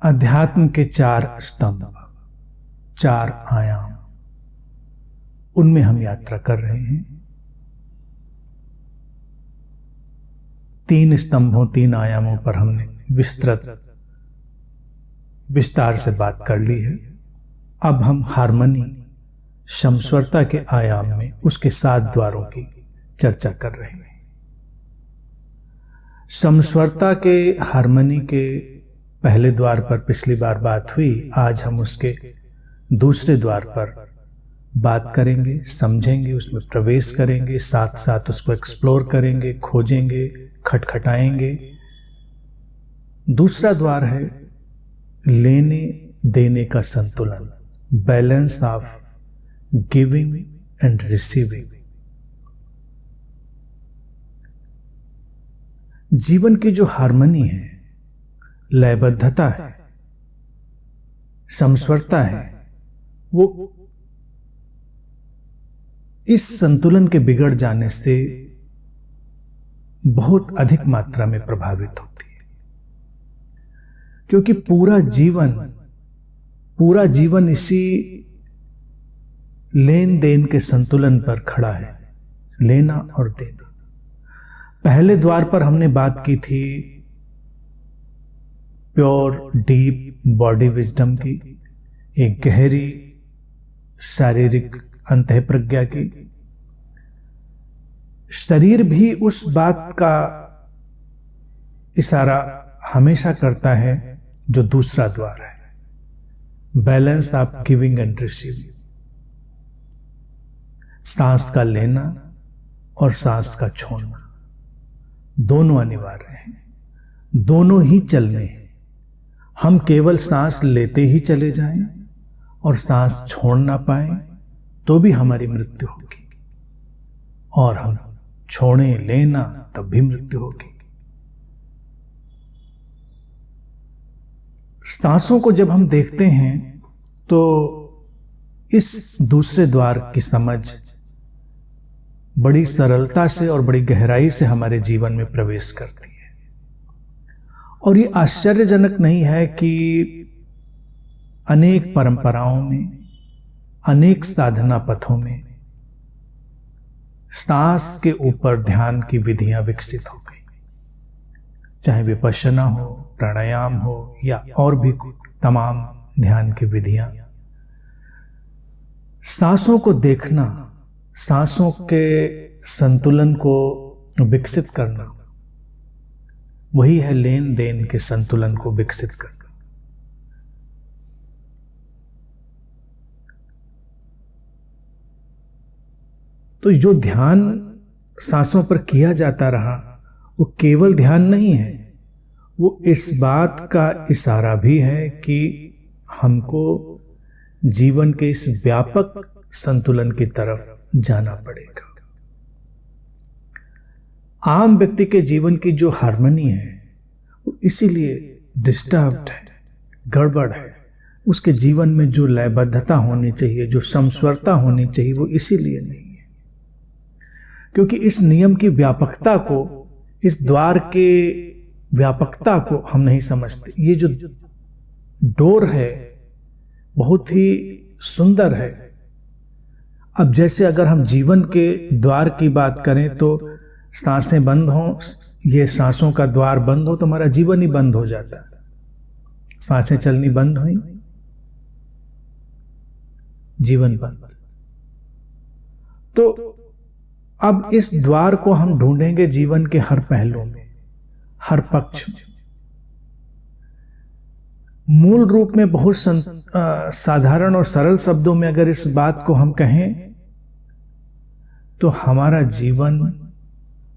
अध्यात्म के चार स्तंभ, चार आयाम, उनमें हम यात्रा कर रहे हैं। तीन स्तंभों, तीन आयामों पर हमने विस्तार से बात कर ली है। अब हम हार्मनी, समस्वरता के आयाम में उसके 7 द्वारों की चर्चा कर रहे हैं। समस्वरता के, हार्मनी के पहले द्वार पर पिछली बार बात हुई। आज हम उसके दूसरे द्वार पर बात करेंगे, समझेंगे, उसमें प्रवेश करेंगे, साथ साथ उसको एक्सप्लोर करेंगे, खोजेंगे, खटखटाएंगे। दूसरा द्वार है लेने देने का संतुलन, balance of giving and receiving. जीवन की जो हार्मनी है, लयबद्धता है, समस्वरता है, वो इस संतुलन के बिगड़ जाने से बहुत अधिक मात्रा में प्रभावित होती है। क्योंकि पूरा जीवन इसी लेन देन के संतुलन पर खड़ा है, लेना और देना। पहले द्वार पर हमने बात की थी प्योर डीप बॉडी विजडम की, एक गहरी शारीरिक अंतःप्रज्ञा की। शरीर भी उस बात का इशारा हमेशा करता है जो दूसरा द्वार है, balance of giving and receiving. सांस का लेना और सांस का छोड़ना दोनों अनिवार्य हैं, दोनों ही चलने हैं। हम केवल सांस लेते ही चले जाएं और सांस छोड़ ना पाए तो भी हमारी मृत्यु होगी, और हम छोड़ें लेना तब भी मृत्यु होगी। सांसों को जब हम देखते हैं तो इस दूसरे द्वार की समझ बड़ी सरलता से और बड़ी गहराई से हमारे जीवन में प्रवेश करती है। और ये आश्चर्यजनक नहीं है कि अनेक परंपराओं में, अनेक साधना पथों में सांस के ऊपर ध्यान की विधियां विकसित हो गई, चाहे विपश्यना हो, प्राणायाम हो या और भी तमाम ध्यान की विधियां। सांसों को देखना, सांसों के संतुलन को विकसित करना, वही है लेन देन के संतुलन को विकसित करना। तो जो ध्यान सांसों पर किया जाता रहा वो केवल ध्यान नहीं है, वो इस बात का इशारा भी है कि हमको जीवन के इस व्यापक संतुलन की तरफ जाना पड़ेगा। आम व्यक्ति के जीवन की जो हार्मनी है वो इसीलिए डिस्टर्ब्ड है, गड़बड़ है। उसके जीवन में जो लयबद्धता होनी चाहिए, जो समस्वरता होनी चाहिए, वो इसीलिए नहीं है क्योंकि इस नियम की व्यापकता को, इस द्वार के व्यापकता को हम नहीं समझते। ये जो डोर है बहुत ही सुंदर है। अब जैसे अगर हम जीवन के द्वार की बात करें तो सांसें बंद हों, ये सांसों का द्वार बंद हो तो हमारा जीवन ही बंद हो जाता है। सांसें चलनी बंद हुई, जीवन बंद। तो अब इस द्वार को हम ढूंढेंगे जीवन के हर पहलू में, हर पक्ष में। मूल रूप में बहुत साधारण और सरल शब्दों में अगर इस बात को हम कहें तो हमारा जीवन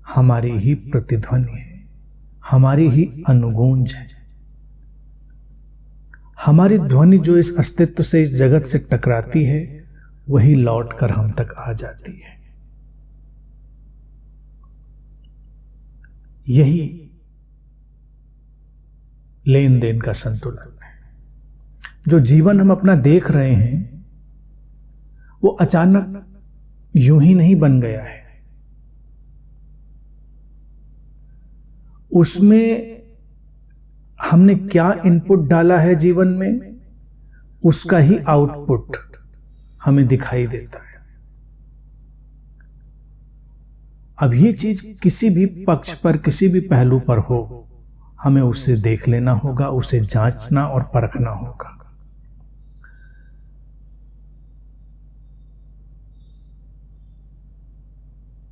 हमारी ही प्रतिध्वनि है, हमारी ही अनुगूंज है। हमारी ध्वनि जो इस अस्तित्व से, इस जगत से टकराती है, वही लौटकर हम तक आ जाती है। यही लेन देन का संतुलन है। जो जीवन हम अपना देख रहे हैं वो अचानक यूं ही नहीं बन गया है। उसमें हमने क्या इनपुट डाला है जीवन में, उसका ही आउटपुट हमें दिखाई देता है। अब ये चीज किसी भी पक्ष पर, किसी भी पहलू पर हो, हमें उसे देख लेना होगा, उसे जांचना और परखना होगा।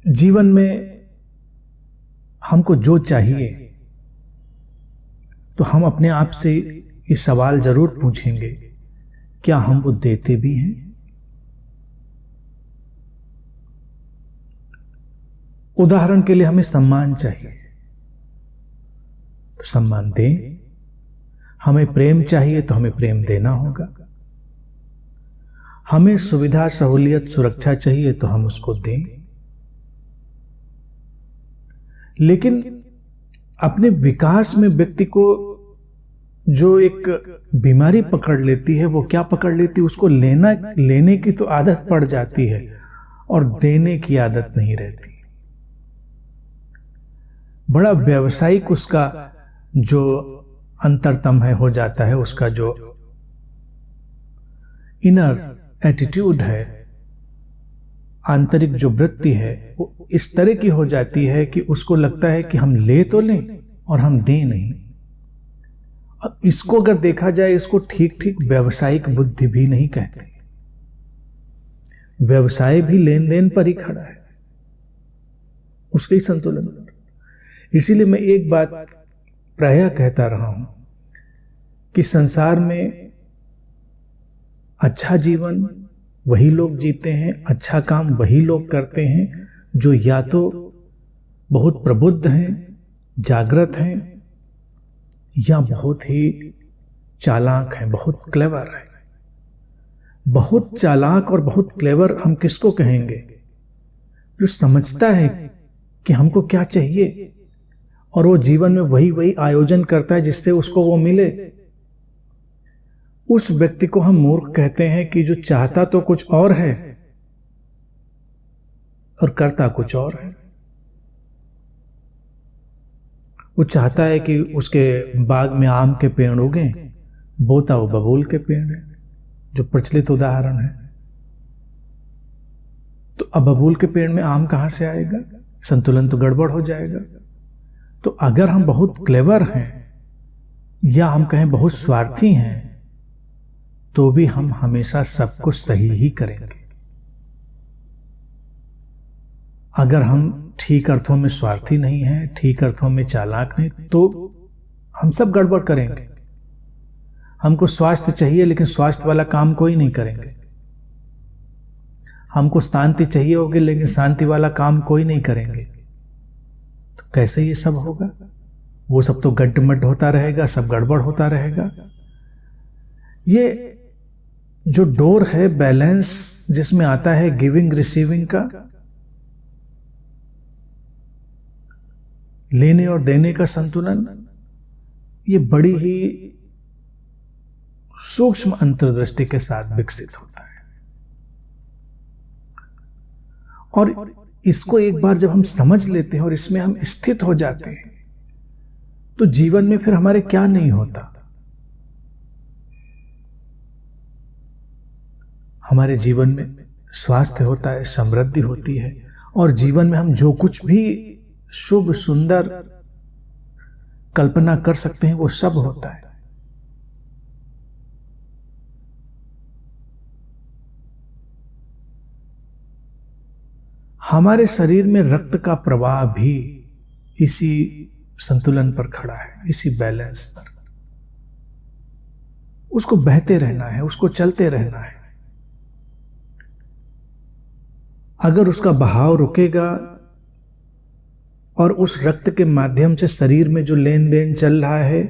जीवन में हमको जो चाहिए तो हम अपने आप से ये सवाल जरूर पूछेंगे, क्या हम वो देते भी हैं? उदाहरण के लिए हमें सम्मान चाहिए तो सम्मान दें, हमें प्रेम चाहिए तो हमें प्रेम देना होगा, हमें सुविधा, सहूलियत, सुरक्षा चाहिए तो हम उसको दें। लेकिन अपने विकास में व्यक्ति को जो एक बीमारी पकड़ लेती है, वो क्या पकड़ लेती है, उसको लेने की तो आदत पड़ जाती है और देने की आदत नहीं रहती। बड़ा व्यावसायिक उसका जो अंतरतम है हो जाता है, उसका जो इनर एटीट्यूड है, आंतरिक जो वृत्ति है, वो इस तरह की हो जाती है कि उसको लगता है कि हम ले तो लें और हम दें नहीं। अब इसको अगर देखा जाए, इसको ठीक ठीक व्यावसायिक बुद्धि भी नहीं कहते। व्यवसाय भी लेन देन पर ही खड़ा है, उसके ही संतुलन पर। इसीलिए मैं एक बात प्रायः कहता रहा हूं कि संसार में अच्छा जीवन वही लोग जीते हैं, अच्छा काम वही लोग करते हैं जो या तो बहुत प्रबुद्ध हैं, जागृत हैं, या बहुत ही चालाक हैं, बहुत क्लेवर हैं। बहुत चालाक और बहुत क्लेवर हम किसको कहेंगे? जो समझता है कि हमको क्या चाहिए और वो जीवन में वही आयोजन करता है जिससे उसको वो मिले। उस व्यक्ति को हम मूर्ख कहते हैं कि जो चाहता तो कुछ और है और करता कुछ और है। वो चाहता है कि उसके बाग में आम के पेड़ उगे, बोता वो बबूल के पेड़ है, जो प्रचलित उदाहरण है। तो अब बबूल के पेड़ में आम कहां से आएगा? संतुलन तो गड़बड़ हो जाएगा। तो अगर हम बहुत क्लेवर हैं या हम कहें बहुत स्वार्थी हैं, तो भी हम हमेशा सब कुछ सही ही करेंगे। अगर हम ठीक अर्थों में स्वार्थी नहीं हैं, ठीक अर्थों में चालाक नहीं, तो हम सब गड़बड़ करेंगे। हमको स्वास्थ्य चाहिए लेकिन स्वास्थ्य वाला काम कोई नहीं करेंगे। हमको शांति चाहिए होगी लेकिन शांति वाला काम कोई नहीं करेंगे। तो कैसे ये सब होगा? वो सब तो गड्ढमड्ढ होता रहेगा, सब गड़बड़ होता रहेगा। ये जो डोर है बैलेंस जिसमें आता है गिविंग रिसीविंग का, लेने और देने का संतुलन, ये बड़ी ही सूक्ष्म अंतर्दृष्टि के साथ विकसित होता है। और इसको एक बार जब हम समझ लेते हैं और इसमें हम स्थित हो जाते हैं, तो जीवन में फिर हमारे क्या नहीं होता। हमारे जीवन में स्वास्थ्य होता है, समृद्धि होती है, और जीवन में हम जो कुछ भी शुभ सुंदर कल्पना कर सकते हैं वो सब होता है। हमारे शरीर में रक्त का प्रवाह भी इसी संतुलन पर खड़ा है, इसी बैलेंस पर। उसको बहते रहना है, उसको चलते रहना है। अगर उसका बहाव रुकेगा और उस रक्त के माध्यम से शरीर में जो लेन देन चल रहा है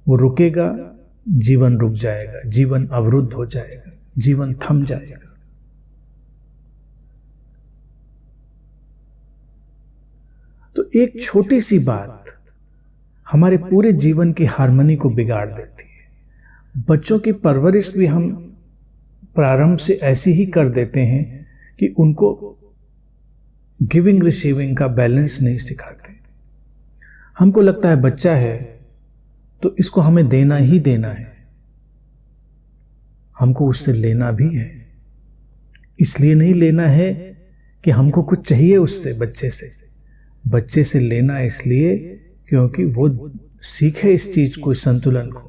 वो रुकेगा, जीवन रुक जाएगा, जीवन अवरुद्ध हो जाएगा, जीवन थम जाएगा। तो एक छोटी सी बात हमारे पूरे जीवन की हार्मनी को बिगाड़ देती है। बच्चों की परवरिश भी हम प्रारंभ से ऐसी ही कर देते हैं कि उनको गिविंग रिसीविंग का बैलेंस नहीं सिखाते। हमको लगता है बच्चा है तो इसको हमें देना ही देना है, हमको उससे लेना भी है। इसलिए नहीं लेना है कि हमको कुछ चाहिए उससे, बच्चे से लेना इसलिए क्योंकि वो सीखे इस चीज को, इस संतुलन को।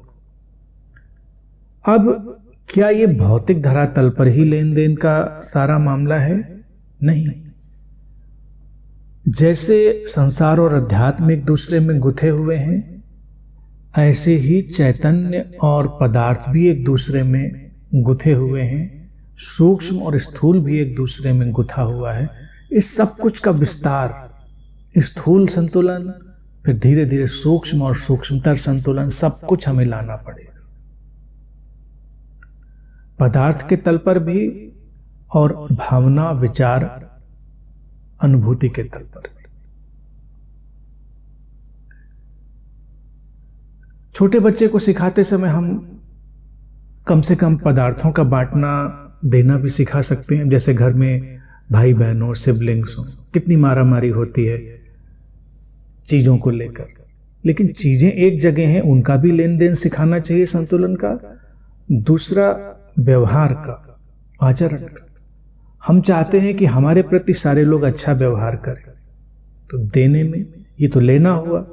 अब क्या ये भौतिक धरातल पर ही लेन देन का सारा मामला है? नहीं। जैसे संसार और अध्यात्म एक दूसरे में गुथे हुए हैं, ऐसे ही चैतन्य और पदार्थ भी एक दूसरे में गुथे हुए हैं, सूक्ष्म और स्थूल भी एक दूसरे में गुथा हुआ है। इस सब कुछ का विस्तार, स्थूल संतुलन, फिर धीरे धीरे सूक्ष्म और सूक्ष्मतर संतुलन, सब कुछ हमें लाना पड़ेगा, पदार्थ के तल पर भी और भावना, विचार, अनुभूति के तल पर भी। छोटे बच्चे को सिखाते समय हम कम से कम पदार्थों का बांटना देना भी सिखा सकते हैं। जैसे घर में भाई बहन हो, सिबलिंग्स हो, कितनी मारामारी होती है चीजों को लेकर, लेकिन चीजें एक जगह हैं, उनका भी लेन देन सिखाना चाहिए, संतुलन का। दूसरा व्यवहार का, आचरण का। हम चाहते हैं कि हमारे प्रति सारे लोग अच्छा व्यवहार करें, तो देने में ये तो लेना हुआ,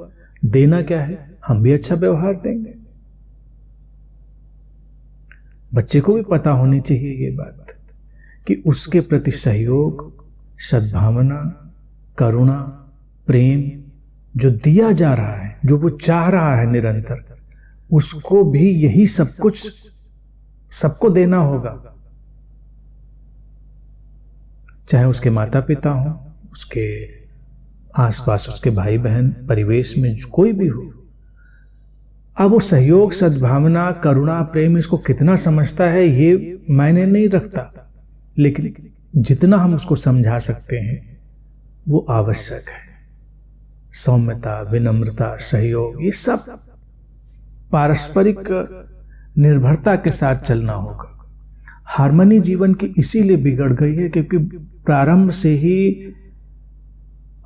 देना क्या है, हम भी अच्छा व्यवहार देंगे। बच्चे को भी पता होनी चाहिए ये बात कि उसके प्रति सहयोग, सद्भावना, करुणा, प्रेम जो दिया जा रहा है, जो वो चाह रहा है निरंतर, उसको भी यही सब कुछ सबको देना होगा। चाहे उसके माता पिता हो, उसके आसपास उसके भाई बहन, परिवेश में कोई भी हो। अब वो सहयोग, सद्भावना, करुणा, प्रेम इसको कितना समझता है ये मायने नहीं रखता, लेकिन जितना हम उसको समझा सकते हैं वो आवश्यक है। सौम्यता, विनम्रता, सहयोग, ये सब पारस्परिक निर्भरता के साथ चलना होगा। हार्मनी जीवन की इसीलिए बिगड़ गई है क्योंकि प्रारंभ से ही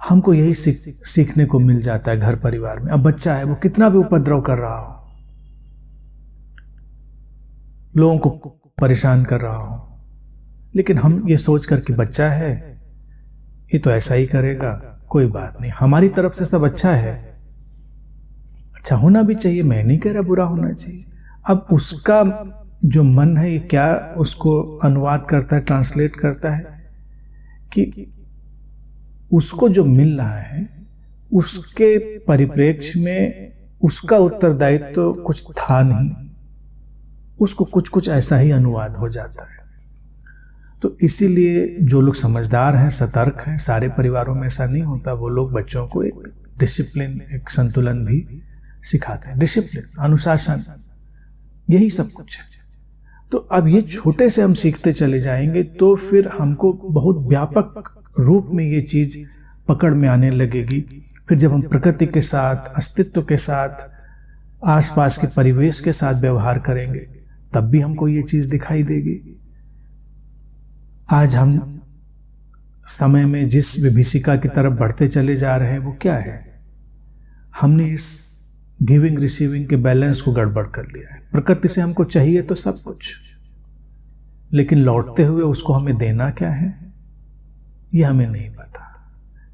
हमको यही सीखने को मिल जाता है घर परिवार में। अब बच्चा है, वो कितना भी उपद्रव कर रहा हो, लोगों को परेशान कर रहा हो, लेकिन हम ये सोच कर कि बच्चा है, ये तो ऐसा ही करेगा, कोई बात नहीं, हमारी तरफ से सब अच्छा है, अच्छा होना भी चाहिए, मैं नहीं कह रहा बुरा होना चाहिए। अब उसका जो मन है ये क्या उसको अनुवाद करता है, ट्रांसलेट करता है कि उसको जो मिल रहा है उसके परिप्रेक्ष्य में उसका उत्तरदायित्व तो कुछ था नहीं, उसको कुछ कुछ ऐसा ही अनुवाद हो जाता है। तो इसीलिए जो लोग समझदार हैं, सतर्क हैं, सारे परिवारों में ऐसा नहीं होता, वो लोग बच्चों को एक डिसिप्लिन, एक संतुलन भी सिखाते हैं। डिसिप्लिन, अनुशासन, यही सब कुछ है। तो अब ये छोटे से हम सीखते चले जाएंगे तो फिर हमको बहुत व्यापक रूप में ये चीज पकड़ में आने लगेगी। फिर जब हम प्रकृति के साथ, अस्तित्व के साथ, आसपास के परिवेश के साथ व्यवहार करेंगे तब भी हमको ये चीज दिखाई देगी। आज हम समय में जिस विभीषिका की तरफ बढ़ते चले जा रहे हैं वो क्या है? हमने इस गिविंग रिसीविंग के बैलेंस को गड़बड़ कर लिया है। प्रकृति से हमको चाहिए तो सब कुछ, लेकिन लौटते हुए उसको हमें देना क्या है ये हमें नहीं पता।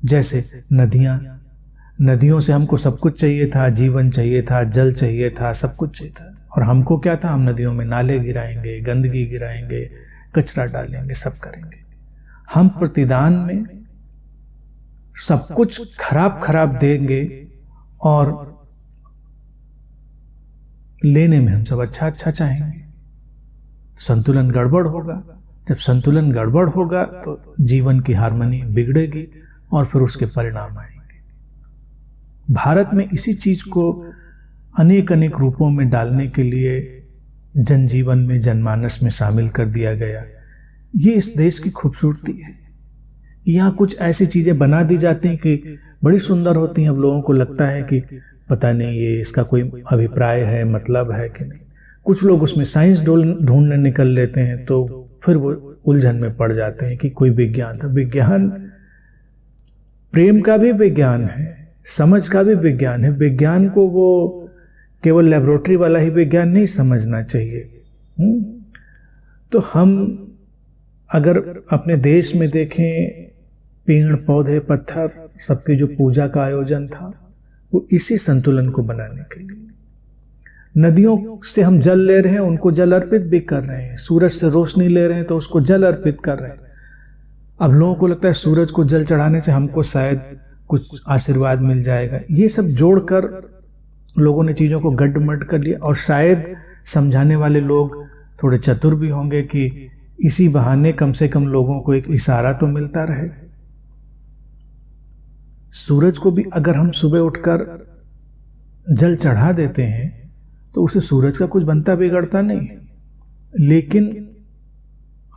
जैसे नदियों से हमको सब कुछ चाहिए था, जीवन चाहिए था, जल चाहिए था, सब कुछ चाहिए था, और हमको क्या था, हम नदियों में नाले गिराएंगे, गंदगी गिराएंगे, कचरा डालेंगे, सब करेंगे। हम प्रतिदान में सब कुछ खराब देंगे और लेने में हम सब अच्छा चाहेंगे। संतुलन गड़बड़ होगा। जब संतुलन गड़बड़ होगा तो जीवन की हार्मनी बिगड़ेगी और फिर उसके परिणाम आएंगे। भारत में इसी चीज को अनेक रूपों में डालने के लिए जनजीवन में, जनमानस में शामिल कर दिया गया। ये इस देश की खूबसूरती है। यहाँ कुछ ऐसी चीजें बना दी जाती हैं कि बड़ी सुंदर होती हैं। अब लोगों को लगता है कि पता नहीं ये इसका कोई अभिप्राय है, मतलब है कि नहीं। कुछ लोग उसमें साइंस ढूंढने निकल लेते हैं तो फिर वो उलझन में पड़ जाते हैं कि कोई विज्ञान था। विज्ञान प्रेम का भी विज्ञान है, समझ का भी विज्ञान है। विज्ञान को वो केवल लेबोरेटरी वाला ही विज्ञान नहीं समझना चाहिए। तो हम अगर अपने देश में देखें, पेड़ पौधे पत्थर सबकी जो पूजा का आयोजन था वो इसी संतुलन को बनाने के लिए। नदियों से हम जल ले रहे हैं, उनको जल अर्पित भी कर रहे हैं। सूरज से रोशनी ले रहे हैं तो उसको जल अर्पित कर रहे हैं। अब लोगों को लगता है सूरज को जल चढ़ाने से हमको शायद कुछ आशीर्वाद मिल जाएगा। ये सब जोड़कर लोगों ने चीजों को गड्ढमड कर लिया। और शायद समझाने वाले लोग थोड़े चतुर भी होंगे कि इसी बहाने कम से कम लोगों को एक इशारा तो मिलता रहे। सूरज को भी अगर हम सुबह उठकर जल चढ़ा देते हैं तो उससे सूरज का कुछ बनता बिगड़ता नहीं है। लेकिन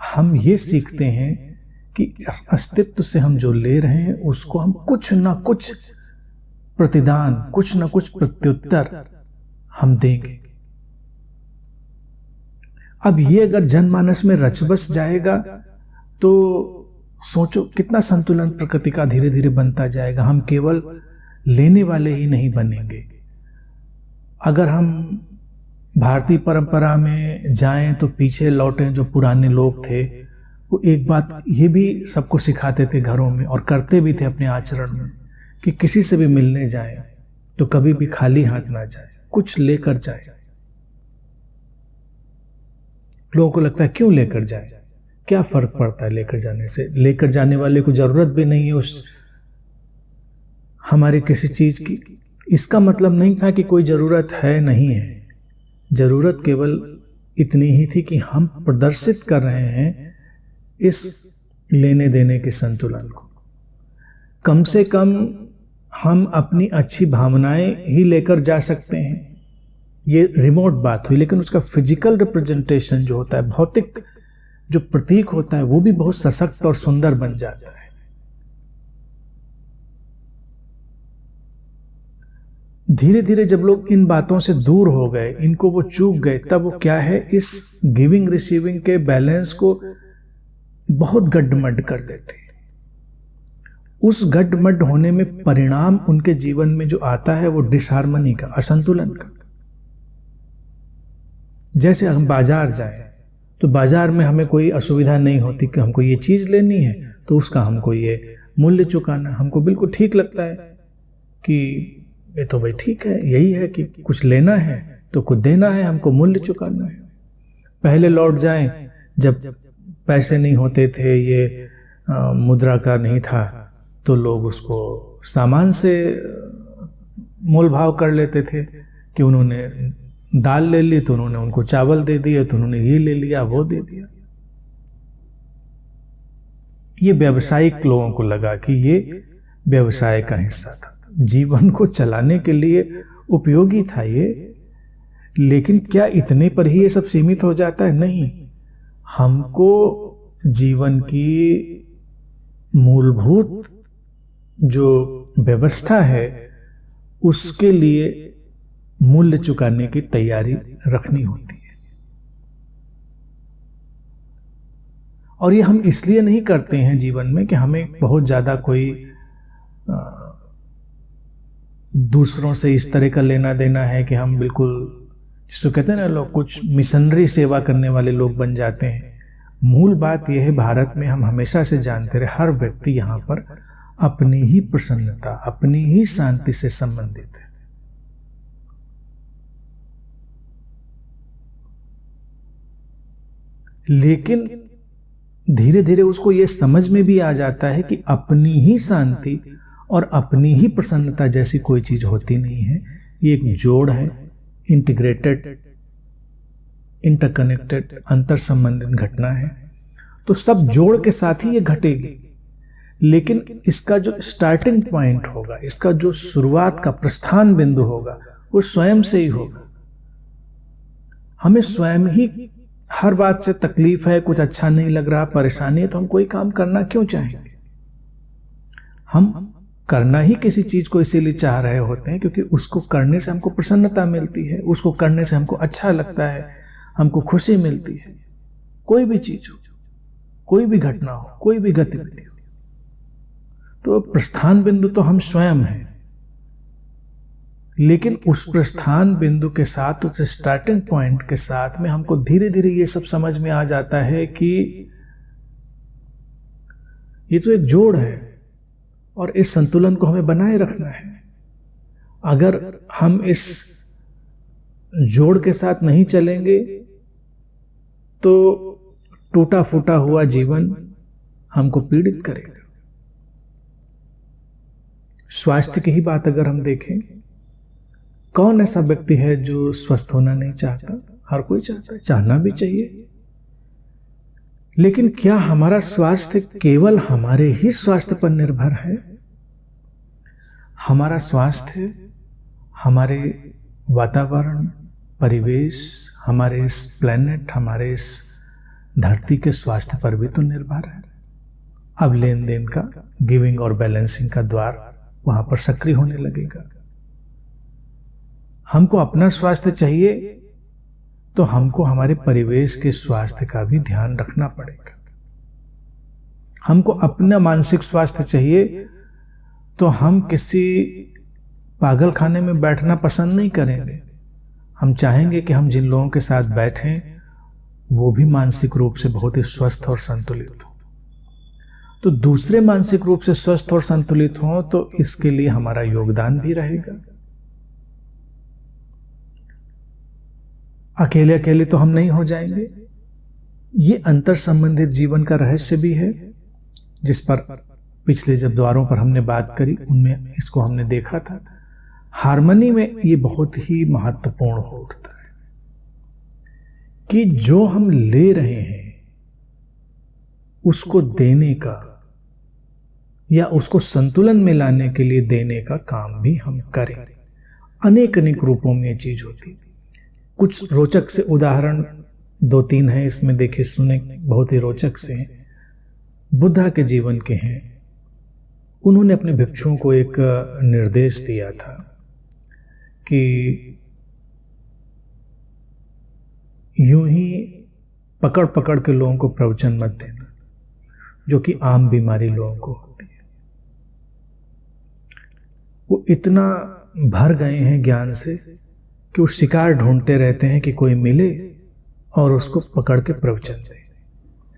हम ये सीखते हैं कि अस्तित्व से हम जो ले रहे हैं उसको हम कुछ ना कुछ प्रतिदान, कुछ ना कुछ प्रत्युत्तर हम देंगे। अब ये अगर जनमानस में रच बस जाएगा तो सोचो कितना संतुलन प्रकृति का धीरे धीरे बनता जाएगा। हम केवल लेने वाले ही नहीं बनेंगे। अगर हम भारतीय परंपरा में जाएं तो पीछे लौटें, जो पुराने लोग थे वो एक बात ये भी सबको सिखाते थे घरों में और करते भी थे अपने आचरण में कि किसी से भी मिलने जाए तो कभी भी खाली हाथ ना जाए, कुछ लेकर जाए। लोगों को लगता है क्यों लेकर जाए, क्या फर्क पड़ता है लेकर जाने से? लेकर जाने वाले को जरूरत भी नहीं है उस हमारी किसी चीज की। इसका मतलब नहीं था कि कोई जरूरत है नहीं है। जरूरत केवल इतनी ही थी कि हम प्रदर्शित कर रहे हैं इस लेने देने के संतुलन को। कम से कम हम अपनी अच्छी भावनाएं ही लेकर जा सकते हैं। ये रिमोट बात हुई, लेकिन उसका फिजिकल रिप्रेजेंटेशन जो होता है, भौतिक जो प्रतीक होता है, वो भी बहुत सशक्त और सुंदर बन जाता है। धीरे धीरे जब लोग इन बातों से दूर हो गए, इनको वो चूक गए, तब वो क्या है, इस गिविंग रिसीविंग के बैलेंस को बहुत गड्ढमड कर लेते हैं। उस गड्ढमड होने में परिणाम उनके जीवन में जो आता है वो डिसहार्मनी का, असंतुलन का। जैसे हम बाजार जाए तो बाजार में हमें कोई असुविधा नहीं होती कि हमको ये चीज लेनी है तो उसका हमको ये मूल्य चुकाना, हमको बिल्कुल ठीक लगता है कि ये तो भाई ठीक है, यही है कि कुछ लेना है तो कुछ देना है, हमको मूल्य चुकाना है। पहले लौट जाएं जब पैसे नहीं होते थे, ये मुद्रा का नहीं था, तो लोग उसको सामान से मोल भाव कर लेते थे कि उन्होंने दाल ले ली तो उन्होंने उनको चावल दे दिया, तो उन्होंने ये ले लिया वो दे दिया। ये व्यावसायिक लोगों को लगा कि ये व्यवसाय का हिस्सा था, जीवन को चलाने के लिए उपयोगी था ये। लेकिन क्या इतने पर ही ये सब सीमित हो जाता है? नहीं, हमको जीवन की मूलभूत जो व्यवस्था है उसके लिए मूल्य चुकाने की तैयारी रखनी होती है। और ये हम इसलिए नहीं करते हैं जीवन में कि हमें बहुत ज्यादा कोई दूसरों से इस तरह का लेना देना है कि हम बिल्कुल, जिसको कहते हैं ना लोग, कुछ मिशनरी सेवा करने वाले लोग बन जाते हैं। मूल बात यह है, भारत में हम हमेशा से जानते रहे हर व्यक्ति यहाँ पर अपनी ही प्रसन्नता, अपनी ही शांति से संबंधित है। लेकिन धीरे धीरे उसको ये समझ में भी आ जाता है कि अपनी ही शांति और अपनी ही प्रसन्नता जैसी कोई चीज होती नहीं है। ये एक जोड़ है, इंटीग्रेटेड, इंटरकनेक्टेड, अंतर संबंधित घटना है। तो सब जोड़ के साथ ही ये घटेगी। लेकिन इसका जो स्टार्टिंग पॉइंट होगा, इसका जो शुरुआत का प्रस्थान बिंदु होगा, वो स्वयं से ही होगा। हमें स्वयं ही हर बात से तकलीफ है, कुछ अच्छा नहीं लग रहा, परेशानी है, तो हम कोई काम करना क्यों चाहेंगे? हम करना ही किसी चीज को इसीलिए चाह रहे होते हैं क्योंकि उसको करने से हमको प्रसन्नता मिलती है, उसको करने से हमको अच्छा लगता है, हमको खुशी मिलती है। कोई भी चीज हो, कोई भी घटना हो, कोई भी गतिविधि हो, तो प्रस्थान बिंदु तो हम स्वयं हैं। लेकिन उस प्रस्थान बिंदु के साथ, उस स्टार्टिंग पॉइंट के साथ में हमको धीरे धीरे ये सब समझ में आ जाता है कि ये तो एक जोड़ है और इस संतुलन को हमें बनाए रखना है। अगर हम इस जोड़ के साथ नहीं चलेंगे तो टूटा फूटा हुआ जीवन हमको पीड़ित करेगा। स्वास्थ्य की ही बात अगर हम देखें, कौन ऐसा व्यक्ति है जो स्वस्थ होना नहीं चाहता? हर कोई चाहता है, चाहना भी चाहिए। लेकिन क्या हमारा स्वास्थ्य केवल हमारे ही स्वास्थ्य पर निर्भर है? हमारा स्वास्थ्य हमारे वातावरण, परिवेश, हमारे इस प्लेनेट, हमारे इस धरती के स्वास्थ्य पर भी तो निर्भर है। अब लेन देन का, गिविंग और बैलेंसिंग का द्वार वहां पर सक्रिय होने लगेगा। हमको अपना स्वास्थ्य चाहिए तो हमको हमारे परिवेश के स्वास्थ्य का भी ध्यान रखना पड़ेगा। हमको अपना मानसिक स्वास्थ्य चाहिए तो हम किसी पागल खाने में बैठना पसंद नहीं करेंगे। हम चाहेंगे कि हम जिन लोगों के साथ बैठें वो भी मानसिक रूप से बहुत ही स्वस्थ और संतुलित हो। तो दूसरे मानसिक रूप से स्वस्थ और संतुलित हों तो इसके लिए हमारा योगदान भी रहेगा। अकेले अकेले तो हम नहीं हो जाएंगे। ये अंतर संबंधित जीवन का रहस्य भी है, जिस पर पिछले जब द्वारों पर हमने बात करी उनमें इसको हमने देखा था। हार्मनी में ये बहुत ही महत्वपूर्ण हो उठता है कि जो हम ले रहे हैं उसको देने का या उसको संतुलन में लाने के लिए देने का काम भी हम करें। अनेक अनेक रूपों में ये चीज होती है। कुछ रोचक से उदाहरण 2-3 हैं इसमें, देखे सुने, बहुत ही रोचक से हैं। बुद्धा के जीवन के हैं। उन्होंने अपने भिक्षुओं को एक निर्देश दिया था कि यूं ही पकड़ पकड़ के लोगों को प्रवचन मत देना, जो कि आम बीमारी लोगों को होती है। वो इतना भर गए हैं ज्ञान से कि वो शिकार ढूंढते रहते हैं कि कोई मिले और उसको पकड़ के प्रवचन दे।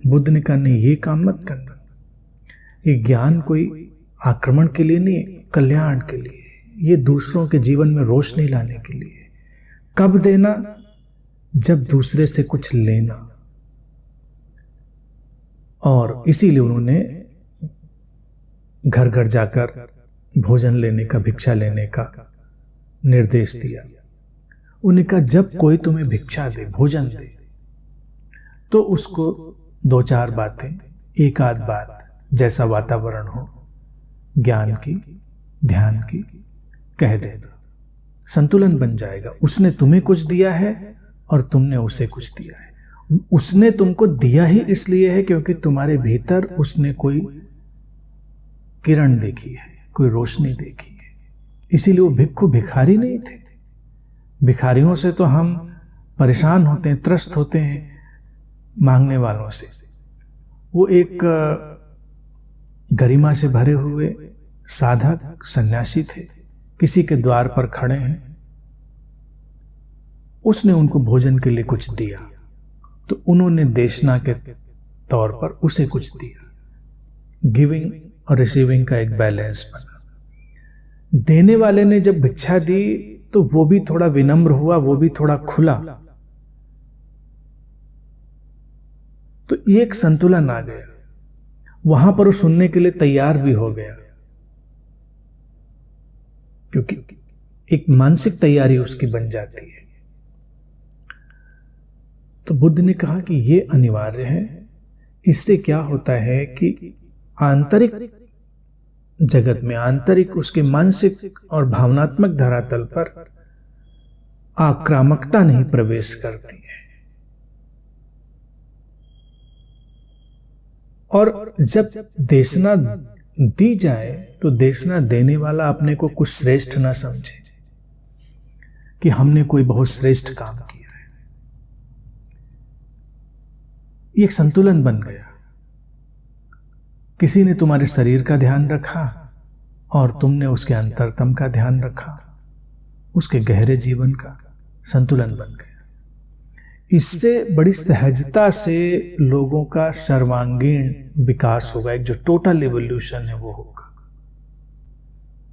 बुद्ध ने कहा नहीं, ये काम मत करना। ये ज्ञान कोई आक्रमण के लिए नहीं, कल्याण के लिए। ये दूसरों के जीवन में रोशनी लाने के लिए। कब देना? जब दूसरे से कुछ लेना। और इसीलिए उन्होंने घर घर जाकर भोजन लेने का, भिक्षा लेने का निर्देश दिया। उन्होंने कहा जब कोई तुम्हें भिक्षा दे, भोजन दे, तो उसको 2-4 बातें, एक आध बात, जैसा वातावरण हो, ज्ञान की, ध्यान की, कह देना। संतुलन बन जाएगा। उसने तुम्हें कुछ दिया है और तुमने उसे कुछ दिया है। उसने तुमको दिया ही इसलिए है क्योंकि तुम्हारे भीतर उसने कोई किरण देखी है, कोई रोशनी देखी है। इसीलिए वो भिक्षु भिखारी नहीं थे। भिखारियों से तो हम परेशान होते हैं, त्रस्त होते हैं मांगने वालों से। वो एक गरिमा से भरे हुए साधक सन्यासी थे, किसी के द्वार पर खड़े हैं। उसने उनको भोजन के लिए कुछ दिया तो उन्होंने देशना के तौर पर उसे कुछ दिया। गिविंग और रिसीविंग का एक बैलेंस बना। देने वाले ने जब भिक्षा दी तो वो भी थोड़ा विनम्र हुआ, वो भी थोड़ा खुला, तो एक संतुलन आ गया। वहां पर वो सुनने के लिए तैयार भी हो गया, क्योंकि एक मानसिक तैयारी उसकी बन जाती है। तो बुद्ध ने कहा कि ये अनिवार्य है। इससे क्या होता है कि आंतरिक जगत में, आंतरिक उसके मानसिक और भावनात्मक धरातल पर आक्रामकता नहीं प्रवेश करती है। और जब देशना दी जाए तो देशना देने वाला अपने को कुछ श्रेष्ठ ना समझे कि हमने कोई बहुत श्रेष्ठ काम किया है। एक संतुलन बन गया। किसी ने तुम्हारे शरीर का ध्यान रखा और तुमने उसके अंतरतम का ध्यान रखा। उसके गहरे जीवन का संतुलन बन गया। इससे बड़ी सहजता से लोगों का सर्वांगीण विकास होगा, एक जो टोटल इवोल्यूशन है वो होगा।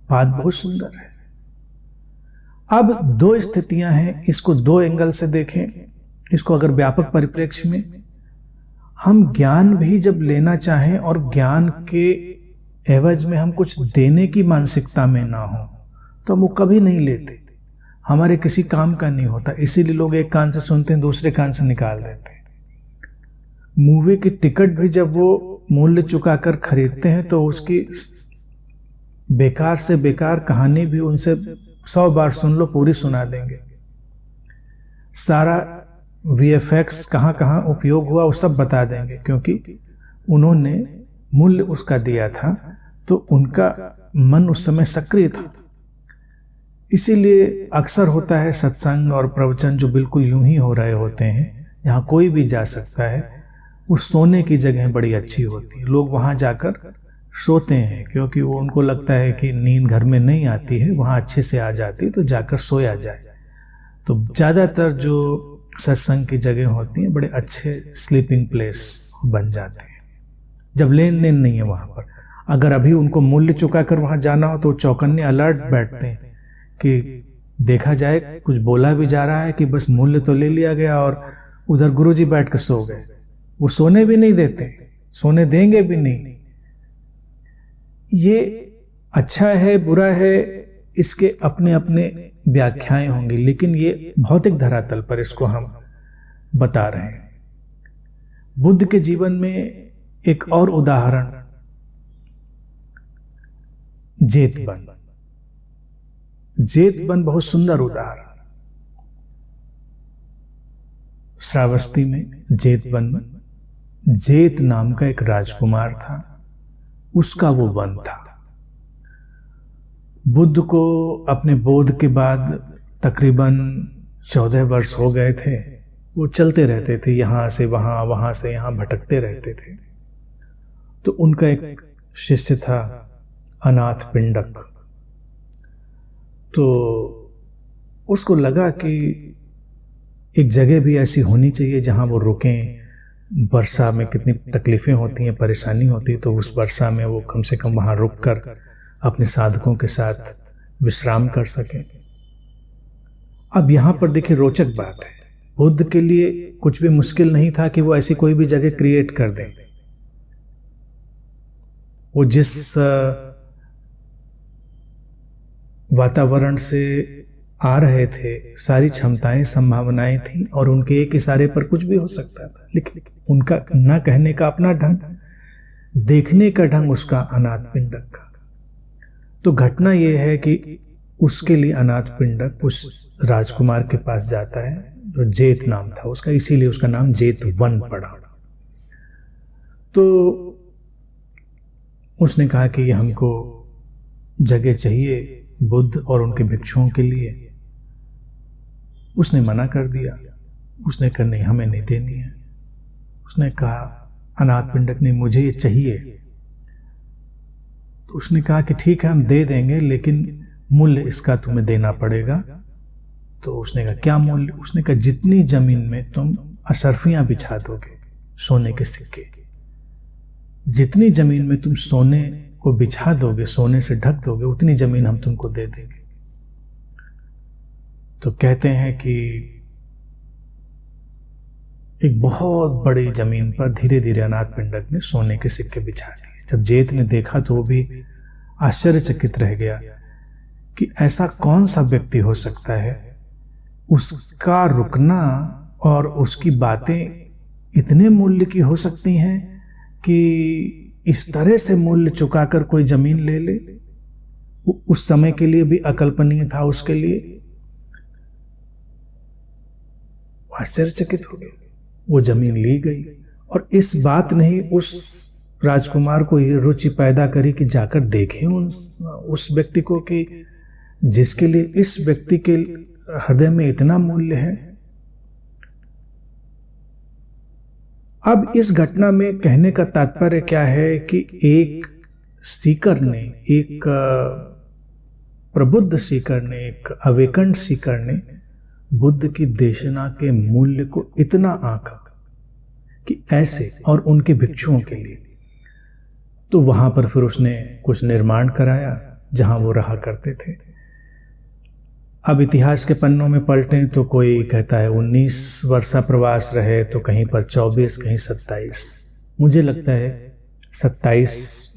बात बहुत सुंदर है। अब दो स्थितियां हैं, इसको दो एंगल से देखें। इसको अगर व्यापक परिप्रेक्ष्य में हम ज्ञान भी जब लेना चाहें और ज्ञान के एवज में हम कुछ देने की मानसिकता में ना हो तो हम वो कभी नहीं लेते, हमारे किसी काम का नहीं होता। इसीलिए लोग एक कान से सुनते हैं, दूसरे कान से निकाल देते हैं। मूवी की टिकट भी जब वो मूल्य चुकाकर खरीदते हैं तो उसकी बेकार से बेकार कहानी भी उनसे 100 बार सुन लो, पूरी सुना देंगे। सारा VFX कहाँ कहाँ उपयोग हुआ वो सब बता देंगे, क्योंकि उन्होंने मूल्य उसका दिया था तो उनका मन उस समय सक्रिय था। इसीलिए अक्सर होता है सत्संग और प्रवचन जो बिल्कुल यूं ही हो रहे होते हैं, यहाँ कोई भी जा सकता है, उस सोने की जगह बड़ी अच्छी होती है। लोग वहाँ जाकर सोते हैं क्योंकि वो उनको लगता है कि नींद घर में नहीं आती है, वहाँ अच्छे से आ जाती है तो जाकर सोया जाए। तो ज़्यादातर जो सत्संग की जगह होती हैं बड़े अच्छे स्लीपिंग प्लेस बन जाते हैं जब लेन देन नहीं है वहाँ पर। अगर अभी उनको मूल्य चुका कर वहाँ जाना हो तो चौकन्ने अलर्ट बैठते हैं कि देखा जाए कुछ बोला भी जा रहा है कि बस मूल्य तो ले लिया गया, और उधर गुरुजी बैठ कर सो गए। वो सोने भी नहीं देते, सोने देंगे भी नहीं। ये अच्छा है बुरा है, इसके अपने अपने व्याख्याएं होंगी, लेकिन ये भौतिक धरातल पर इसको हम बता रहे हैं। बुद्ध के जीवन में एक और उदाहरण जेतवन। जेतवन बहुत सुंदर उदाहरण। श्रावस्ती में जेतवन में जेत नाम का एक राजकुमार था, उसका वो वन था। बुद्ध को अपने बोध के बाद तकरीबन 14 वर्ष हो गए थे। वो चलते रहते थे, यहाँ से वहाँ, वहाँ से यहाँ भटकते रहते थे। तो उनका एक शिष्य था अनाथ पिंडक। तो उसको लगा कि एक जगह भी ऐसी होनी चाहिए जहाँ वो रुकें। वर्षा में कितनी तकलीफ़ें होती हैं, परेशानी होती है, तो उस वर्षा में वो कम से कम वहाँ रुक कर अपने साधकों के साथ विश्राम कर सकें। अब यहाँ पर देखिए रोचक बात है, बुद्ध के लिए कुछ भी मुश्किल नहीं था कि वो ऐसी कोई भी जगह क्रिएट कर दें। वो जिस वातावरण से आ रहे थे सारी क्षमताएं संभावनाएं थी और उनके एक इशारे पर कुछ भी हो सकता था। लेकिन उनका ना कहने का अपना ढंग, देखने का ढंग उसका अनाथ पिंडक का। तो घटना यह है कि उसके लिए अनाथ पिंडक उस राजकुमार के पास जाता है जो जेत नाम था उसका, इसीलिए उसका नाम जेतवन पड़ा। तो उसने कहा कि हमको जगह चाहिए बुद्ध और उनके भिक्षुओं के लिए। उसने मना कर दिया। उसने कहा नहीं, हमें नहीं देनी है। उसने कहा, अनाथ पिंडक ने, मुझे ये चाहिए। तो उसने कहा कि ठीक है हम दे देंगे, लेकिन मूल्य इसका तुम्हें देना पड़ेगा। तो उसने कहा क्या मूल्य? उसने कहा जितनी जमीन में तुम अशर्फियां बिछा दोगे, सोने के सिक्के, जितनी जमीन में तुम सोने को बिछा दोगे, सोने से ढक दोगे, उतनी जमीन हम तुमको दे देंगे। तो कहते हैं कि एक बहुत बड़ी जमीन पर धीरे धीरे अनाथ पिंडक ने सोने के सिक्के बिछा दिए। जब जेत ने देखा तो वो भी आश्चर्यचकित रह गया कि ऐसा कौन सा व्यक्ति हो सकता है, उसका रुकना और उसकी बातें इतने मूल्य की हो सकती हैं कि इस तरह से मूल्य चुकाकर कोई जमीन ले ले। उस समय के लिए भी अकल्पनीय था उसके लिए। आश्चर्यचकित हो गए। वो जमीन ली गई और इस बात ने ही उस राजकुमार को ये रुचि पैदा करी कि जाकर देखें उस व्यक्ति को कि जिसके लिए इस व्यक्ति के हृदय में इतना मूल्य है। अब इस घटना में कहने का तात्पर्य क्या है कि एक सीकर ने, एक प्रबुद्ध सीकर ने, एक अवेकंड सीकर ने बुद्ध की देशना के मूल्य को इतना आंका कि ऐसे, और उनके भिक्षुओं के लिए। तो वहां पर फिर उसने कुछ निर्माण कराया जहां वो रहा करते थे। अब इतिहास के पन्नों में पलटें तो कोई कहता है 19 वर्षा प्रवास रहे, तो कहीं पर 24, कहीं 27। मुझे लगता है 27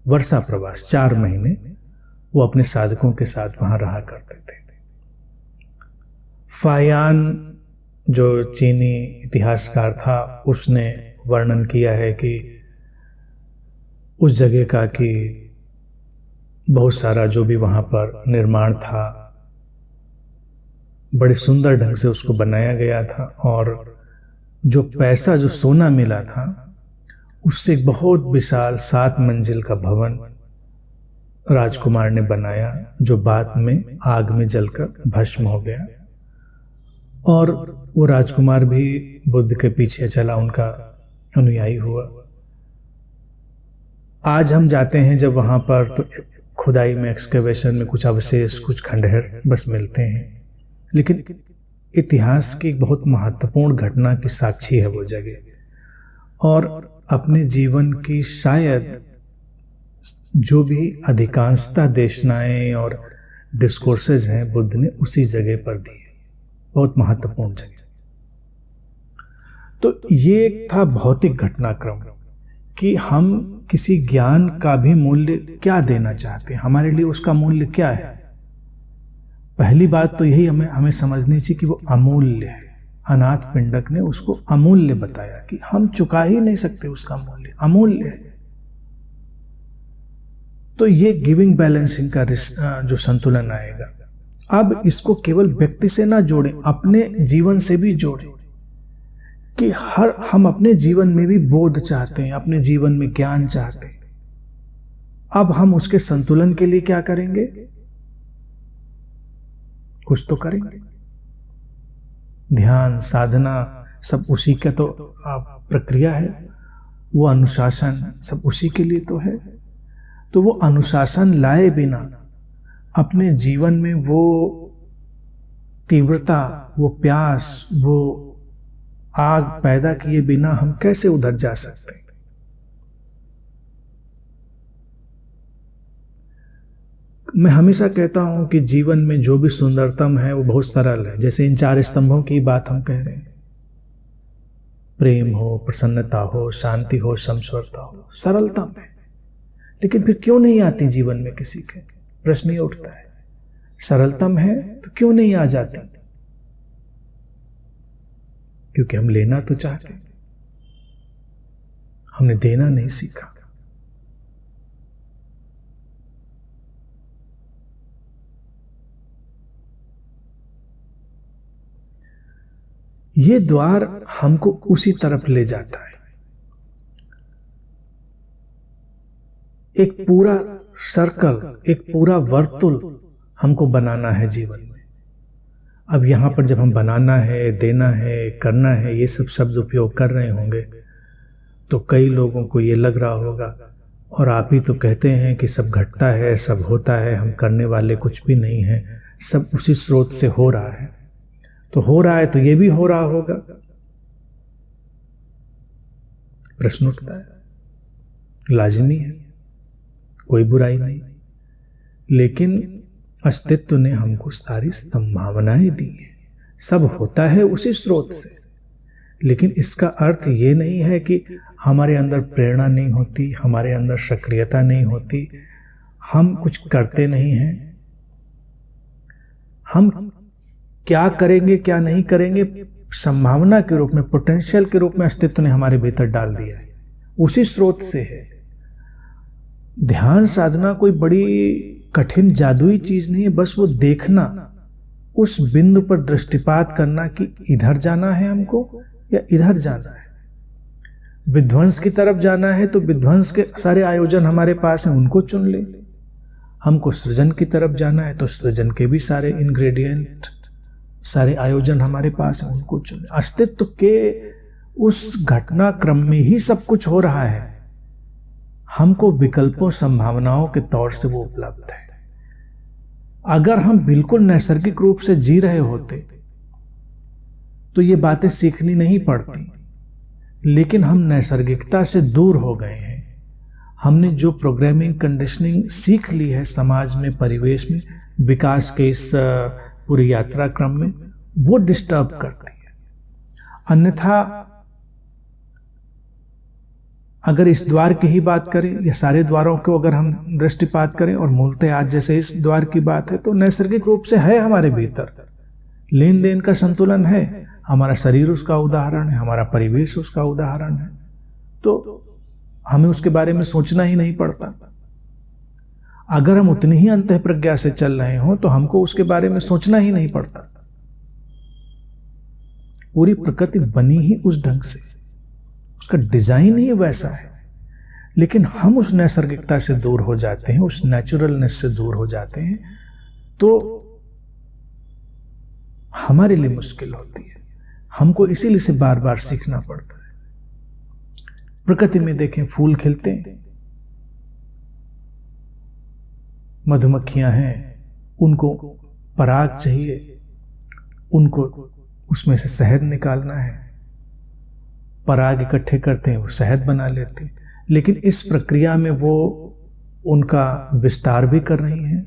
वर्षा प्रवास, 4 महीने वो अपने साधकों के साथ वहां रहा करते थे। फायान जो चीनी इतिहासकार था, उसने वर्णन किया है कि उस जगह का कि बहुत सारा जो भी वहां पर निर्माण था बड़े सुंदर ढंग से उसको बनाया गया था, और जो पैसा, जो सोना मिला था, उससे एक बहुत विशाल 7 मंजिल का भवन राजकुमार ने बनाया, जो बाद में आग में जलकर भस्म हो गया। और वो राजकुमार भी बुद्ध के पीछे चला, उनका अनुयायी हुआ। आज हम जाते हैं जब वहां पर, तो खुदाई में, एक्सकेवेशन में कुछ अवशेष, कुछ खंडहर बस मिलते हैं, लेकिन इतिहास की एक बहुत महत्वपूर्ण घटना की साक्षी है वो जगह। और अपने जीवन की शायद जो भी अधिकांशतः देशनाएं और डिस्कोर्सेज हैं, बुद्ध ने उसी जगह पर दी है, बहुत महत्वपूर्ण जगह। तो ये था भौतिक घटनाक्रम कि हम किसी ज्ञान का भी मूल्य क्या देना चाहते हैं, हमारे लिए उसका मूल्य क्या है। पहली बात तो यही हमें समझनी चाहिए कि वो अमूल्य है। अनाथ पिंडक ने उसको अमूल्य बताया कि हम चुका ही नहीं सकते उसका मूल्य, अमूल्य है। तो ये गिविंग बैलेंसिंग का जो संतुलन आएगा। अब इसको केवल व्यक्ति से ना जोड़ें, अपने जीवन से भी जोड़ें कि हम अपने जीवन में भी बोध चाहते हैं, अपने जीवन में ज्ञान चाहते हैं। अब हम उसके संतुलन के लिए क्या करेंगे? कुछ तो करेंगे। ध्यान, साधना सब उसी का तो प्रक्रिया है, वो अनुशासन सब उसी के लिए तो है। तो वो अनुशासन लाए बिना अपने जीवन में वो तीव्रता, वो प्यास, वो आग पैदा किए बिना हम कैसे उधर जा सकते हैं? मैं हमेशा कहता हूं कि जीवन में जो भी सुंदरतम है वो बहुत सरल है। जैसे इन 4 स्तंभों की बात हम कह रहे हैं, प्रेम हो, प्रसन्नता हो, शांति हो, समस्वरता हो, सरलतम है। लेकिन फिर क्यों नहीं आती जीवन में किसी के? प्रश्न ये उठता है, सरलतम है तो क्यों नहीं आ जाती? क्योंकि हम लेना तो चाहते, हमने देना नहीं सीखा। ये द्वार हमको उसी तरफ ले जाता है। एक पूरा सर्कल, एक पूरा वर्तुल हमको बनाना है जीवन में। अब यहां पर जब हम बनाना है, देना है, करना है, ये सब शब्द उपयोग कर रहे होंगे तो कई लोगों को ये लग रहा होगा, और आप ही तो कहते हैं कि सब घटता है, सब होता है, हम करने वाले कुछ भी नहीं है, सब उसी स्रोत से हो रहा है। तो हो रहा है तो ये भी हो रहा होगा। प्रश्न उठता है, लाजिमी है, कोई बुराई नहीं, लेकिन अस्तित्व ने हमको सारी संभावनाएं दी है। सब होता है उसी स्रोत से, लेकिन इसका अर्थ ये नहीं है कि हमारे अंदर प्रेरणा नहीं होती, हमारे अंदर सक्रियता नहीं होती, हम कुछ करते नहीं हैं। हम क्या करेंगे, क्या नहीं करेंगे, संभावना के रूप में, पोटेंशियल के रूप में अस्तित्व ने हमारे भीतर डाल दिया है, उसी स्रोत से है। ध्यान साधना कोई बड़ी कठिन जादुई चीज नहीं है, बस वो देखना, उस बिंदु पर दृष्टिपात करना कि इधर जाना है हमको या इधर जाना है। विध्वंस की तरफ जाना है तो विध्वंस के सारे आयोजन हमारे पास हैं, उनको चुन ले। हमको सृजन की तरफ जाना है तो सृजन के भी सारे इंग्रेडिएंट, सारे आयोजन हमारे पास हैं, उनको चुन ले। अस्तित्व के उस घटनाक्रम में ही सब कुछ हो रहा है, हमको विकल्पों, संभावनाओं के तौर से वो उपलब्ध है। अगर हम बिल्कुल नैसर्गिक रूप से जी रहे होते तो ये बातें सीखनी नहीं पड़ती, लेकिन हम नैसर्गिकता से दूर हो गए हैं। हमने जो प्रोग्रामिंग कंडीशनिंग सीख ली है समाज में, परिवेश में, विकास के इस पूरी यात्रा क्रम में, वो डिस्टर्ब करती है। अन्यथा अगर इस द्वार की ही बात करें या सारे द्वारों को अगर हम दृष्टिपात करें और मूलतः आज जैसे इस द्वार की बात है, तो नैसर्गिक रूप से है हमारे भीतर, लेन देन का संतुलन है। हमारा शरीर उसका उदाहरण है, हमारा परिवेश उसका उदाहरण है। तो हमें उसके बारे में सोचना ही नहीं पड़ता। अगर हम उतनी ही अंतःप्रज्ञा से चल रहे हो तो हमको उसके बारे में सोचना ही नहीं पड़ता। पूरी प्रकृति बनी ही उस ढंग से, उसका डिजाइन ही वैसा है, लेकिन हम उस नैसर्गिकता से दूर हो जाते हैं, उस नेचुरलनेस से दूर हो जाते हैं, तो हमारे लिए मुश्किल होती है। हमको इसीलिए से बार बार सीखना पड़ता है। प्रकृति में देखें, फूल खिलते हैं, मधुमक्खियां हैं, उनको पराग चाहिए, उनको उसमें से शहद निकालना है, पराग इकट्ठे करते हैं, वो शहद बना लेते हैं। लेकिन इस प्रक्रिया में वो उनका विस्तार भी कर रही हैं।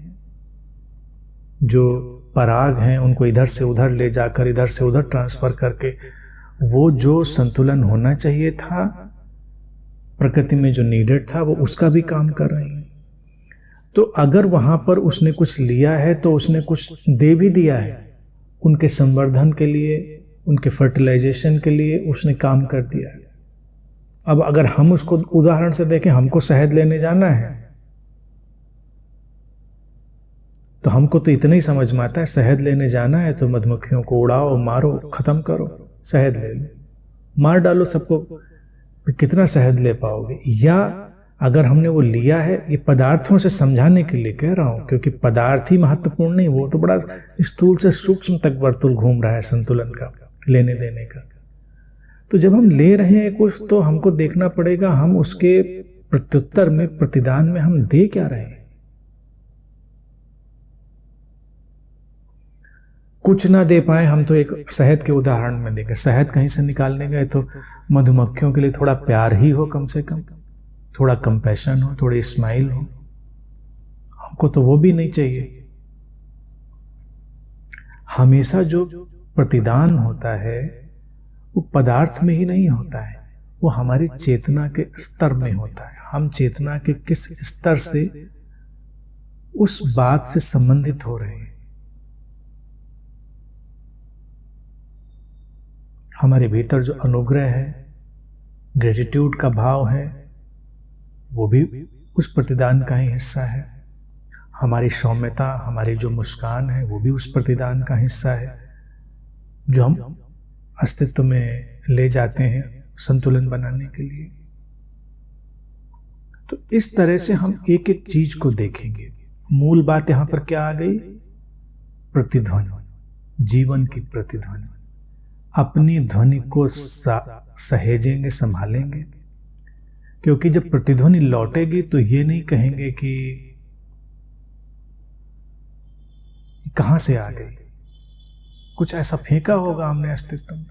जो पराग हैं उनको इधर से उधर ले जाकर, इधर से उधर ट्रांसफर करके, वो जो संतुलन होना चाहिए था प्रकृति में, जो नीडेड था, वो उसका भी काम कर रही हैं। तो अगर वहां पर उसने कुछ लिया है तो उसने कुछ दे भी दिया है, उनके संवर्धन के लिए, उनके फर्टिलाइजेशन के लिए उसने काम कर दिया है। अब अगर हम उसको उदाहरण से देखें, हमको शहद लेने जाना है तो हमको तो इतना ही समझ में आता है, शहद लेने जाना है तो मधुमक्खियों को उड़ाओ, मारो, खत्म करो, शहद ले लो, मार डालो सबको, कितना शहद ले पाओगे। या अगर हमने वो लिया है, ये पदार्थों से समझाने के लिए कह रहा हूं, क्योंकि पदार्थ ही महत्वपूर्ण नहीं, वो तो बड़ा स्थूल से सूक्ष्म तक वर्तुल घूम रहा है संतुलन का, लेने देने का। तो जब हम ले रहे हैं कुछ, तो हमको देखना पड़ेगा हम उसके प्रत्युत्तर में, प्रतिदान में हम दे क्या रहे हैं। कुछ ना दे पाए हम तो एक शहद के उदाहरण में देखें, शहद कहीं से निकालने गए तो मधुमक्खियों के लिए थोड़ा प्यार ही हो, कम से कम थोड़ा कंपैशन हो, थोड़ी स्माइल हो। हमको तो वो भी नहीं चाहिए। हमेशा जो प्रतिदान होता है वो पदार्थ में ही नहीं होता है, वो हमारी चेतना के स्तर में होता है। हम चेतना के किस स्तर से उस बात से संबंधित हो रहे हैं। हमारे भीतर जो अनुग्रह है, ग्रेटिट्यूड का भाव है, वो भी उस प्रतिदान का ही हिस्सा है। हमारी सौम्यता, हमारी जो मुस्कान है, वो भी उस प्रतिदान का हिस्सा है, जो हम अस्तित्व में ले जाते हैं संतुलन बनाने के लिए। तो इस तरह से हम एक एक चीज को देखेंगे। मूल बात यहां पर क्या आ गई? प्रतिध्वनि, जीवन की प्रतिध्वनि। अपनी ध्वनि को सहेजेंगे, संभालेंगे, क्योंकि जब प्रतिध्वनि लौटेगी तो ये नहीं कहेंगे कि कहां से आ गई, कुछ ऐसा फेंका होगा हमने अस्तित्व में।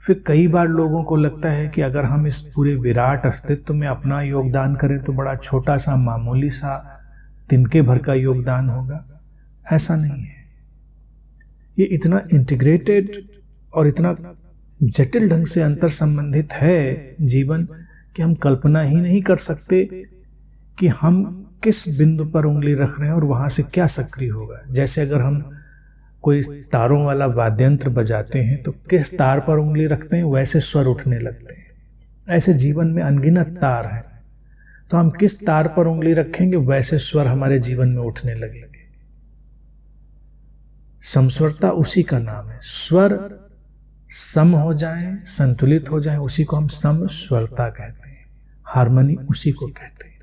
फिर कई बार लोगों को लगता है कि अगर हम इस पूरे विराट अस्तित्व में अपना योगदान करें तो बड़ा छोटा सा, मामूली सा, तिनके भर का योगदान होगा। ऐसा नहीं है। ये इतना इंटीग्रेटेड और इतना जटिल ढंग से अंतर संबंधित है जीवन कि हम कल्पना ही नहीं कर सकते कि हम किस बिंदु पर उंगली रख रहे हैं और वहां से क्या सक्रिय होगा। जैसे अगर हम कोई तारों वाला वाद्यंत्र बजाते हैं तो किस तार पर उंगली रखते हैं वैसे स्वर उठने लगते हैं। ऐसे जीवन में अनगिनत तार हैं, तो हम किस तार पर उंगली रखेंगे वैसे स्वर हमारे जीवन में उठने लगेंगे। समस्वरता उसी का नाम है। स्वर सम हो जाए, संतुलित हो जाए, उसी को हम समस्वरता कहते हैं। हार्मनी उसी को कहते हैं।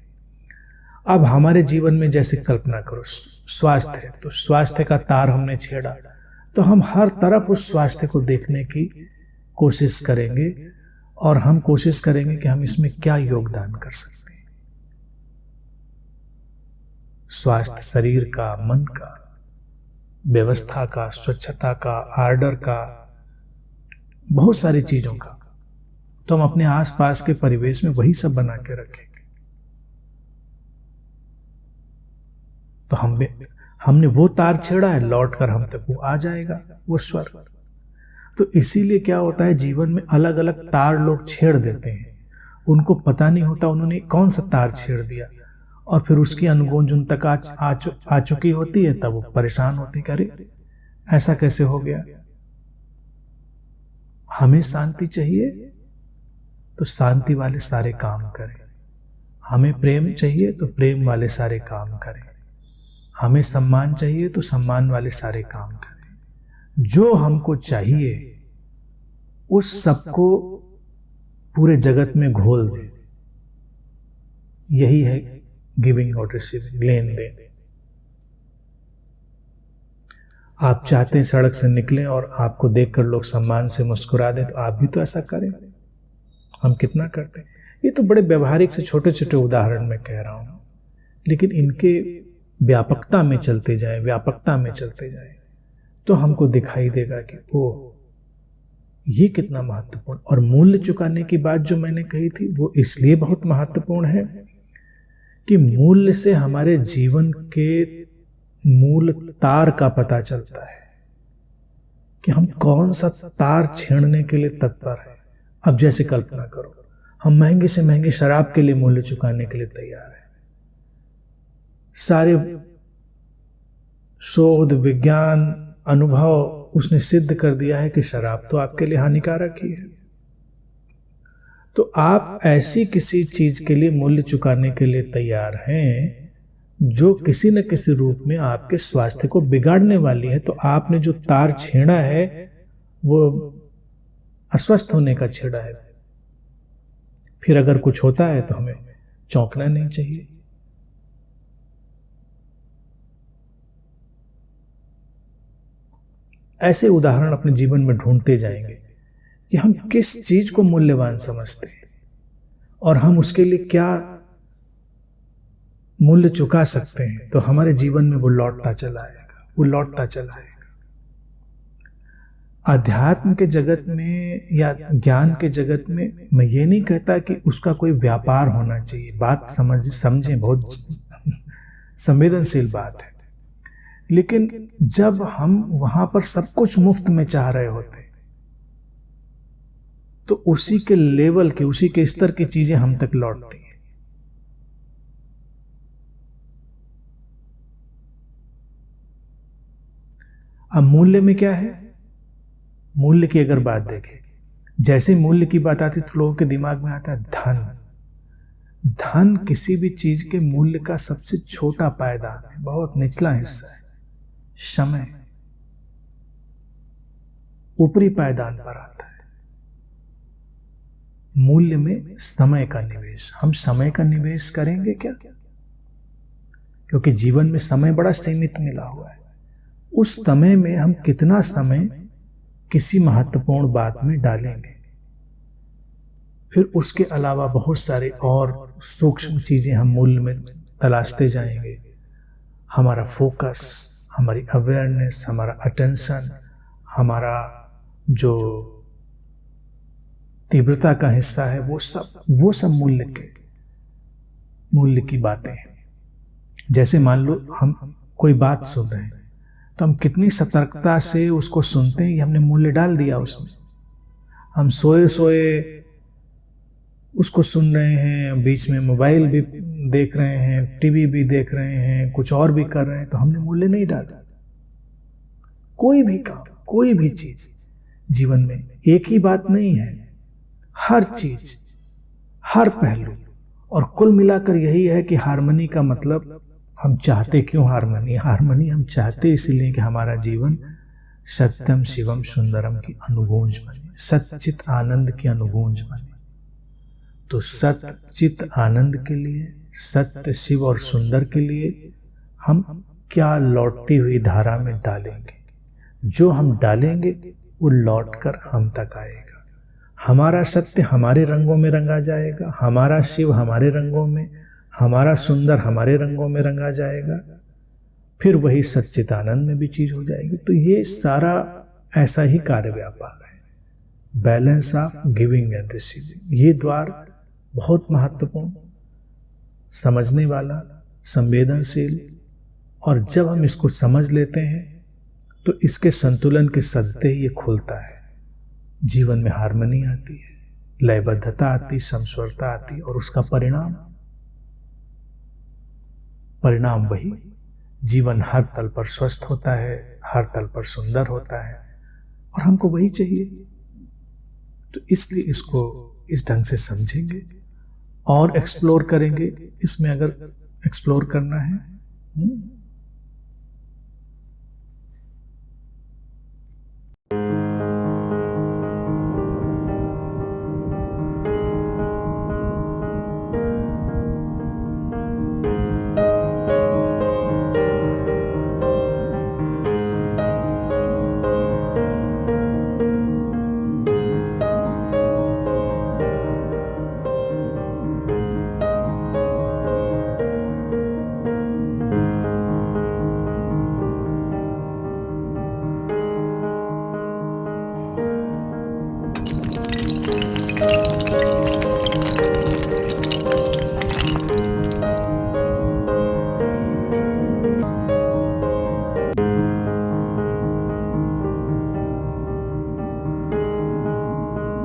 अब हमारे जीवन में जैसे कल्पना करो, स्वास्थ्य है, तो स्वास्थ्य का तार हमने छेड़ा तो हम हर तरफ उस स्वास्थ्य को देखने की कोशिश करेंगे और हम कोशिश करेंगे कि हम इसमें क्या योगदान कर सकते हैं। स्वास्थ्य शरीर का, मन का, व्यवस्था का, स्वच्छता का, आर्डर का, बहुत सारी चीजों का। तो हम अपने आसपास के परिवेश में वही सब बना के रखेंगे तो हमने वो तार छेड़ा है, लौट कर हम तक वो आ जाएगा, वो स्वर। तो इसीलिए क्या होता है, जीवन में अलग अलग तार लोग छेड़ देते हैं, उनको पता नहीं होता उन्होंने कौन सा तार छेड़ दिया, और फिर उसकी अनगूंज उन तक आ चुकी होती है, तब वो परेशान होते हैं, अरे ऐसा कैसे हो गया। हमें शांति चाहिए तो शांति वाले सारे काम करें, हमें प्रेम चाहिए तो प्रेम वाले सारे काम करें, हमें सम्मान चाहिए तो सम्मान वाले सारे काम करें। जो हमको चाहिए उस सबको पूरे जगत में घोल दें। यही है गिविंग और रिसीविंग, लेन देन। आप चाहते हैं सड़क से निकलें और आपको देखकर लोग सम्मान से मुस्कुरा दें, तो आप भी तो ऐसा करें। हम कितना करते हैं। ये तो बड़े व्यवहारिक से छोटे छोटे उदाहरण में कह रहा हूं, लेकिन इनके व्यापकता में चलते जाएं, व्यापकता में चलते जाएं, तो हमको दिखाई देगा कि ओ ये कितना महत्वपूर्ण। और मूल्य चुकाने की बात जो मैंने कही थी वो इसलिए बहुत महत्वपूर्ण है कि मूल्य से हमारे जीवन के मूल तार का पता चलता है कि हम कौन सा तार छेड़ने के लिए तत्पर है। अब जैसे कल्पना करो, हम महंगे से महंगे शराब के लिए मूल्य चुकाने के लिए तैयार हैं। सारे शोध, विज्ञान, अनुभव उसने सिद्ध कर दिया है कि शराब तो आपके लिए हानिकारक ही है। तो आप ऐसी किसी चीज के लिए मूल्य चुकाने के लिए तैयार हैं जो किसी न किसी रूप में आपके स्वास्थ्य को बिगाड़ने वाली है। तो आपने जो तार छेड़ा है वो अस्वस्थ होने का छेड़ा है। फिर अगर कुछ होता है तो हमें चौंकना नहीं चाहिए। ऐसे उदाहरण अपने जीवन में ढूंढते जाएंगे कि हम किस चीज को मूल्यवान समझते हैं और हम उसके लिए क्या मूल्य चुका सकते हैं, तो हमारे जीवन में वो लौटता चला आएगा, वो लौटता चला आएगा। अध्यात्म के जगत में या ज्ञान के जगत में मैं ये नहीं कहता कि उसका कोई व्यापार होना चाहिए। बात समझें, बहुत संवेदनशील बात है। लेकिन जब हम वहां पर सब कुछ मुफ्त में चाह रहे होते तो उसी के लेवल की, उसी के स्तर की चीजें हम तक लौटती हैं। अब मूल्य में क्या है? मूल्य की अगर बात देखें, जैसे मूल्य की बात आती तो लोगों के दिमाग में आता है धन। धन किसी भी चीज के मूल्य का सबसे छोटा पायदान है, बहुत निचला हिस्सा है। समय ऊपरी पायदान पर आता है। मूल्य में समय का निवेश, हम समय का निवेश करेंगे क्या? क्योंकि जीवन में समय बड़ा सीमित मिला हुआ है। उस समय में हम कितना समय किसी महत्वपूर्ण बात में डालेंगे। फिर उसके अलावा बहुत सारे और सूक्ष्म चीजें हम मूल्य में तलाशते जाएंगे। हमारा फोकस, हमारी अवेयरनेस, हमारा अटेंशन, हमारा जो तीव्रता का हिस्सा है, वो सब मूल्य की बातें हैं। जैसे मान लो हम कोई बात सुन रहे हैं तो हम कितनी सतर्कता से उसको सुनते हैं, ये हमने मूल्य डाल दिया उसमें। हम सोए सोए उसको सुन रहे हैं, बीच में मोबाइल भी देख रहे हैं, टीवी भी देख रहे हैं, कुछ और भी कर रहे हैं, तो हमने मूल्य नहीं डाला। कोई भी काम, कोई भी चीज जीवन में एक ही बात नहीं है। हर चीज, हर पहलू, और कुल मिलाकर यही है कि हार्मनी का मतलब, हम चाहते क्यों हार्मनी? हार्मनी हम चाहते इसलिए कि हमारा जीवन सत्यम शिवम सुंदरम की अनुगूंज बने, सच्चित आनंद की अनुगूंज बने। तो सच्चित आनंद के लिए, सत्य, शिव और सुंदर के लिए हम क्या लौटती हुई धारा में डालेंगे? जो हम डालेंगे वो लौटकर हम तक आएगा। हमारा सत्य हमारे रंगों में रंगा जाएगा, हमारा शिव हमारे रंगों में, हमारा सुंदर हमारे रंगों में रंगा जाएगा, फिर वही सच्चिदानंद में भी चीज हो जाएगी। तो ये सारा ऐसा ही कार्य व्यापार है, balance of giving and receiving. ये द्वार बहुत महत्वपूर्ण, समझने वाला, संवेदनशील, और जब हम इसको समझ लेते हैं तो इसके संतुलन के सदते ही ये खुलता है। जीवन में हार्मनी आती है, लयबद्धता आती, समस्वरता आती, और उसका परिणाम वही जीवन हर तल पर स्वस्थ होता है, हर तल पर सुंदर होता है, और हमको वही चाहिए। तो इसलिए इसको इस ढंग से समझेंगे और एक्सप्लोर करेंगे। इसमें अगर एक्सप्लोर करना है